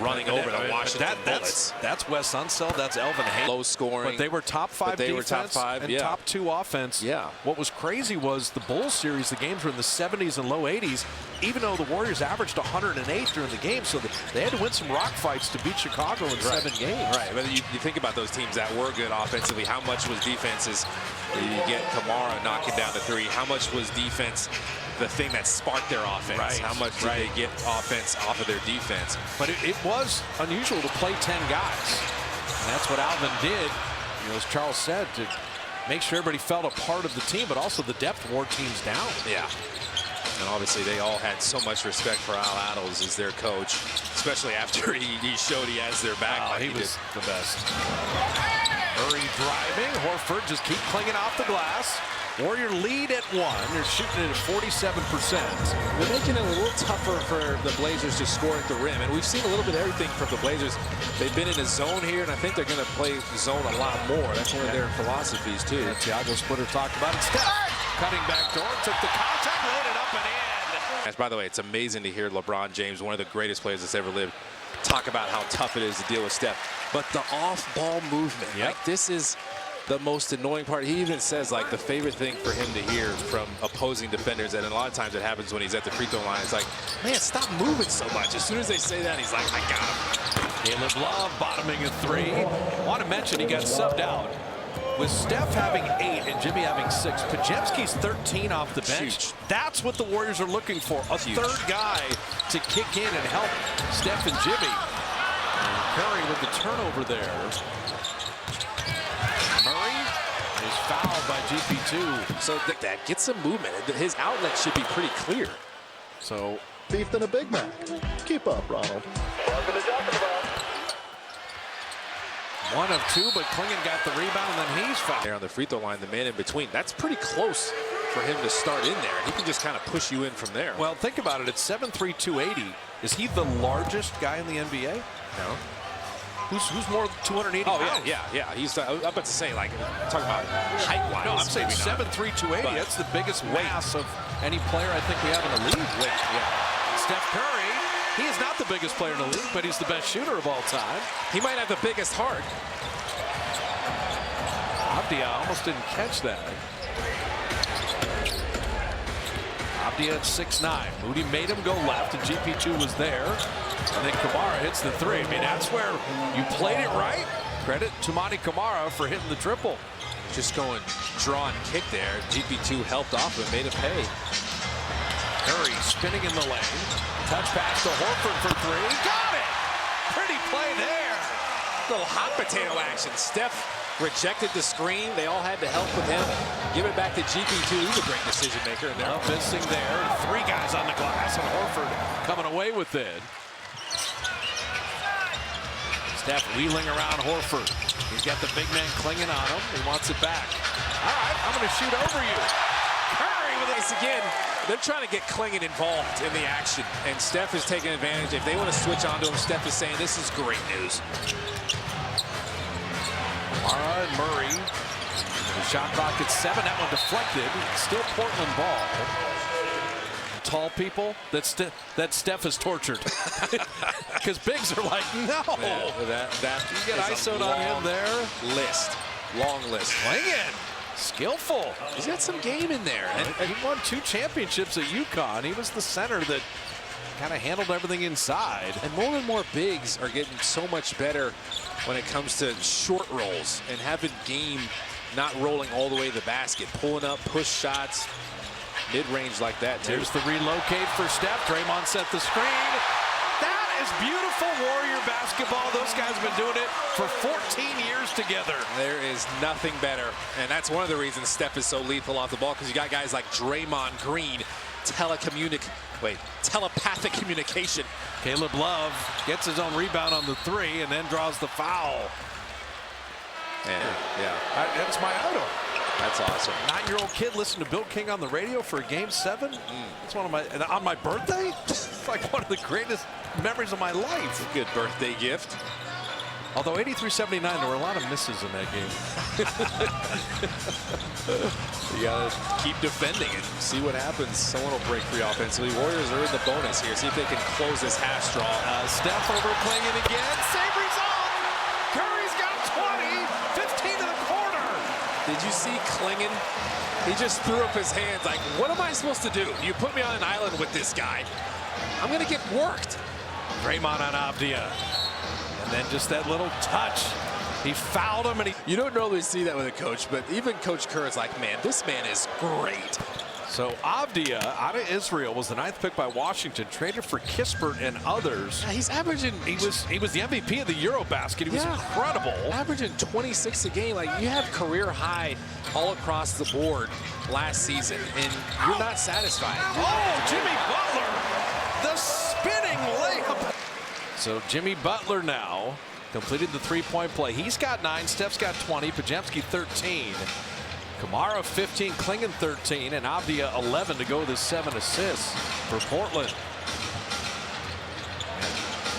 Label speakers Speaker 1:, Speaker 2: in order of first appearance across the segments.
Speaker 1: running over the Washington Bullets.
Speaker 2: That's Wes Unseld. That's Elvin Hayes.
Speaker 1: Low scoring.
Speaker 2: But they were top 5 defense and top 2 offense.
Speaker 1: Yeah.
Speaker 2: What was crazy was the Bulls series, the games were in the 70s and low 80s, even though the Warriors averaged 108 during the game. So they had to win some rock fights to beat Chicago in 7 games.
Speaker 1: Right. But you think about those teams that were good offensively. How much was defenses? You get Kamara knocking down the 3. How much was defense the thing that sparked their offense?
Speaker 2: Right.
Speaker 1: How much did they get offense off of their defense?
Speaker 2: But it was unusual to play 10 guys. And that's what Alvin did, as Charles said, to make sure everybody felt a part of the team, but also the depth wore teams down.
Speaker 1: Yeah. And obviously they all had so much respect for Al Attles as their coach, especially after he showed he has their back.
Speaker 2: Oh,
Speaker 1: like
Speaker 2: he was
Speaker 1: did.
Speaker 2: the best. Murray driving. Horford just keep clinging off the glass. Warrior lead at 1. They're shooting it at 47%.
Speaker 1: They're making it a little tougher for the Blazers to score at the rim. And we've seen a little bit of everything from the Blazers. They've been in a zone here, and I think they're going to play zone a lot more. That's one of their philosophies, too.
Speaker 2: And Thiago Splitter talked about it. Steph cutting back door, took the contact, laid it up and in.
Speaker 1: By the way, it's amazing to hear LeBron James, one of the greatest players that's ever lived, talk about how tough it is to deal with Steph. But the off-ball movement, like this is the most annoying part. He even says like the favorite thing for him to hear from opposing defenders, and a lot of times it happens when he's at the free throw line. It's like, man, stop moving so much. As soon as they say that, he's like, I got him.
Speaker 2: Caleb Love bottoming a 3. I want to mention he got subbed out. With Steph having 8 and Jimmy having 6, Podziemski's 13 off the bench.
Speaker 1: Huge.
Speaker 2: That's what the Warriors are looking for. A third guy to kick in and help Steph and Jimmy. And Curry with the turnover there. Murray is fouled by GP2.
Speaker 1: So that gets some movement. His outlet should be pretty clear.
Speaker 2: So
Speaker 3: beef than a Big Mac. Keep up, Ronald.
Speaker 2: 1 of 2, but Klingon got the rebound, and then he's fouled.
Speaker 1: There on the free throw line, the man in between. That's pretty close for him to start in there. He can just kind of push you in from there.
Speaker 2: Well, think about it. It's 7'3", 280. Is he the largest guy in the NBA?
Speaker 1: No.
Speaker 2: Who's more than 280
Speaker 1: Oh,
Speaker 2: pounds?
Speaker 1: yeah. He's up about to say, like, talking about height-wise.
Speaker 2: No, I'm saying 7'3", 280.
Speaker 1: But
Speaker 2: That's the biggest mass of any player I think we have in the league. Steph Curry, he is not the biggest player in the league, but he's the best shooter of all time.
Speaker 1: He might have the biggest heart.
Speaker 2: Avdia almost didn't catch that. Avdia at 6'9". Moody made him go left, and GP2 was there. And then Kamara hits the 3. I mean, that's where you played it right. Credit to Monty Kamara for hitting the triple.
Speaker 1: Just going draw and kick there. GP2 helped off and made him pay.
Speaker 2: Curry spinning in the lane. Touch pass to Horford for 3. Got it! Pretty play there.
Speaker 1: Little hot potato action. Steph rejected the screen. They all had to help with him. Give it back to GP2. He's a great decision maker in there.
Speaker 2: Missing there. 3 guys on the glass, and Horford coming away with it. Steph wheeling around Horford. He's got the big man clinging on him. He wants it back. All right, I'm going to shoot over you.
Speaker 1: Curry with this again. They're trying to get Klingon involved in the action, and Steph is taking advantage. If they want to switch onto him, Steph is saying this is great news.
Speaker 2: Mara and Murray. The shot clock at 7. That one deflected. Still Portland ball. Tall people that Steph is tortured because bigs are like, no.
Speaker 1: That
Speaker 2: you get ISO'd on him there.
Speaker 1: Long list.
Speaker 2: Klingon, skillful.
Speaker 1: He's got some game in there.
Speaker 2: And he won 2 championships at UConn. He was the center that kind of handled everything inside.
Speaker 1: And more bigs are getting so much better when it comes to short rolls and having game not rolling all the way to the basket, pulling up, push shots. Mid-range like that, too.
Speaker 2: There's the relocate for Steph. Draymond set the screen. That is beautiful Warrior basketball. Those guys have been doing it for 14 years together.
Speaker 1: There is nothing better. And that's one of the reasons Steph is so lethal off the ball, because you got guys like Draymond Green, telepathic communication.
Speaker 2: Caleb Love gets his own rebound on the 3 and then draws the foul. That's my idol.
Speaker 1: That's awesome.
Speaker 2: 9-year-old kid listening to Bill King on the radio for Game 7. It's one of my, and on my birthday, it's like one of the greatest memories of my life.
Speaker 1: It's a good birthday gift.
Speaker 2: Although 83-79, there were a lot of misses in that game.
Speaker 1: You gotta keep defending it. See what happens. Someone will break free offensively. Warriors are in the bonus here. See if they can close this half straw.
Speaker 2: Steph overplaying it again. Save result. Curry's got 20. 15 to the corner.
Speaker 1: Did you see Klingon? He just threw up his hands like, what am I supposed to do? You put me on an island with this guy. I'm going to get worked.
Speaker 2: Draymond on Avdia. And then just that little touch. He fouled him, and
Speaker 1: You don't normally see that with a coach, but even Coach Kerr is like, man, this man is great.
Speaker 2: So Avdia out of Israel was the 9th pick by Washington, traded for Kispert and others.
Speaker 1: Yeah, he's averaging.
Speaker 2: He was the MVP of the Eurobasket. He was incredible.
Speaker 1: Averaging 26 a game. Like, you have career high all across the board last season, and you're not satisfied.
Speaker 2: Oh, Jimmy Butler, the spinning layup. So Jimmy Butler now completed the three-point play. He's got 9. Steph's got 20. Podziemski 13. Kamara 15, Klingon 13, and Avdia 11 to go with his 7 assists for Portland.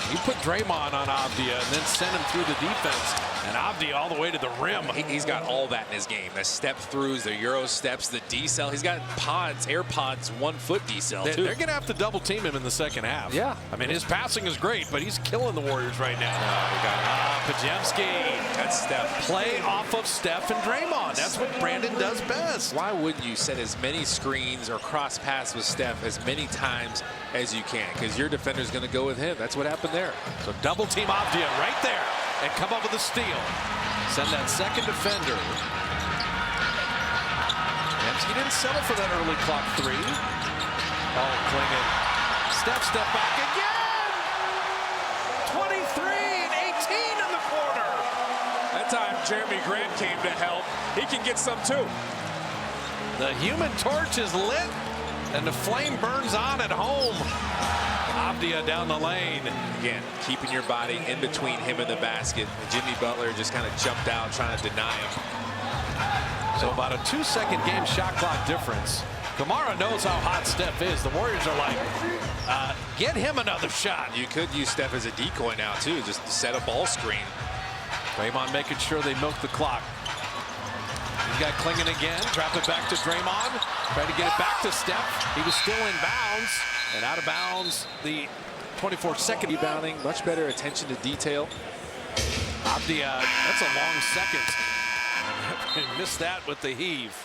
Speaker 2: He put Draymond on Avdia and then sent him through the defense. And Avdia all the way to the rim.
Speaker 1: He's got all that in his game. The step throughs, the Euro steps, the decel. He's got pods, AirPods, 1-foot decel, too.
Speaker 2: They're going to have to double team him in the second half.
Speaker 1: Yeah.
Speaker 2: I mean, his passing is great, but he's killing the Warriors right now. Podziemski.
Speaker 1: That's Steph.
Speaker 2: Play off of Steph and Draymond. That's what Brandon does best.
Speaker 1: Why wouldn't you set as many screens or cross paths with Steph as many times as you can? Because your defender's going to go with him. That's what happened there.
Speaker 2: So double team Avdia right there and come up with a steal. Send that second defender. Podziemski didn't settle for that early clock 3. Oh, Klingon. Step back again. 23 and 18 in the corner.
Speaker 1: That time Jeremy Grant came to help. He can get some too.
Speaker 2: The Human Torch is lit and the flame burns on at home. Avdia down the lane.
Speaker 1: Again, keeping your body in between him and the basket. Jimmy Butler just kind of jumped out trying to deny him.
Speaker 2: So about a 2-second game shot clock difference. Kamara knows how hot Steph is. The Warriors are like, get him another shot.
Speaker 1: You could use Steph as a decoy now too, just to set a ball screen.
Speaker 2: Draymond making sure they milk the clock. He's got Klingon again. Drop it back to Draymond. Try to get it back to Steph. He was still in bounds. And out of bounds, the 24-second
Speaker 1: Rebounding, much better attention to detail.
Speaker 2: Avdia, that's a long second. Missed that with the heave.